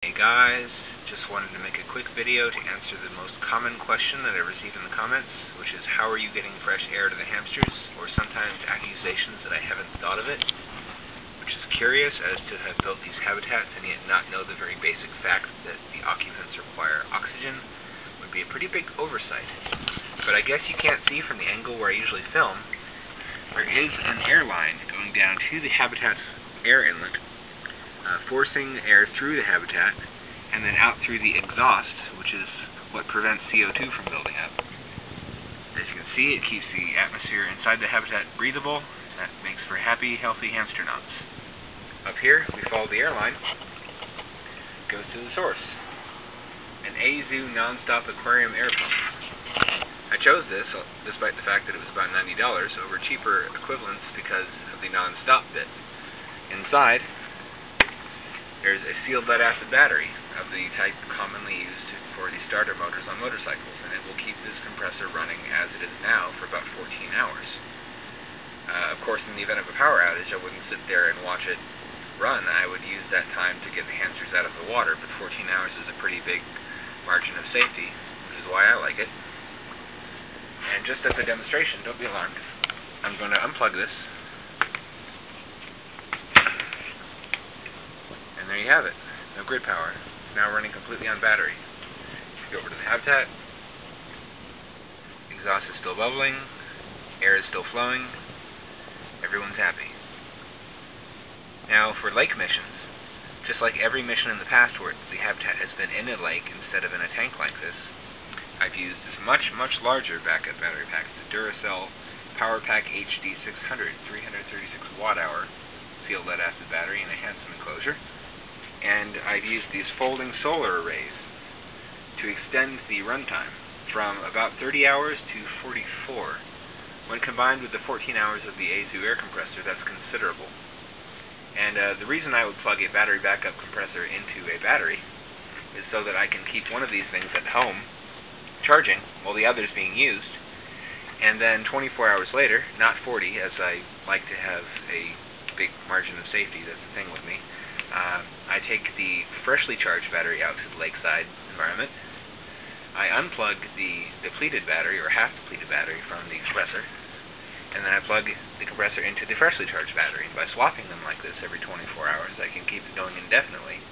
Hey guys, just wanted to make a quick video to answer the most common question that I receive in the comments, which is how are you getting fresh air to the hamsters, or sometimes accusations that I haven't thought of it, which is curious as to have built these habitats and yet not know the very basic fact that the occupants require oxygen would be a pretty big oversight. But I guess you can't see from the angle where I usually film, there is an air line going down to the habitat's air inlet, forcing air through the habitat and then out through the exhaust, which is what prevents CO2 from building up. As you can see, it keeps the atmosphere inside the habitat breathable. That makes for happy, healthy hamster knots. Up here, we follow the airline, goes to the source, an A-Zoo non-stop aquarium air pump. I chose this, despite the fact that it was about $90, over cheaper equivalents because of the non-stop bit. Inside, there's a sealed lead-acid battery of the type commonly used for the starter motors on motorcycles, and it will keep this compressor running as it is now for about 14 hours. Of course, in the event of a power outage, I wouldn't sit there and watch it run. I would use that time to get the hamsters out of the water, but 14 hours is a pretty big margin of safety, which is why I like it. And just as a demonstration, don't be alarmed, I'm going to unplug this. And there you have it. No grid power. It's now running completely on battery. Go over to the habitat. Exhaust is still bubbling. Air is still flowing. Everyone's happy. Now for lake missions, just like every mission in the past where the habitat has been in a lake instead of in a tank like this, I've used this much, much larger backup battery pack, the Duracell PowerPack HD 600 336 watt-hour sealed lead-acid battery in a handsome enclosure. And I've used these folding solar arrays to extend the runtime from about 30 hours to 44. When combined with the 14 hours of the A-Zoo air compressor, that's considerable. And the reason I would plug a battery backup compressor into a battery is so that I can keep one of these things at home charging while the other is being used, and then 24 hours later, not 40, as I like to have a big margin of safety, that's the thing with me, I take the freshly charged battery out to the lakeside environment. I unplug the depleted battery, or half-depleted battery, from the compressor, and then I plug the compressor into the freshly charged battery. And by swapping them like this every 24 hours, I can keep it going indefinitely.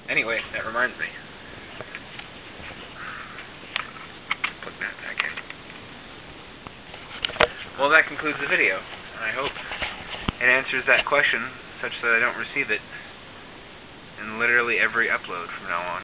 Anyway, that reminds me. Plug that back in. Well, that concludes the video. I hope it answers that question such that I don't receive it in literally every upload from now on.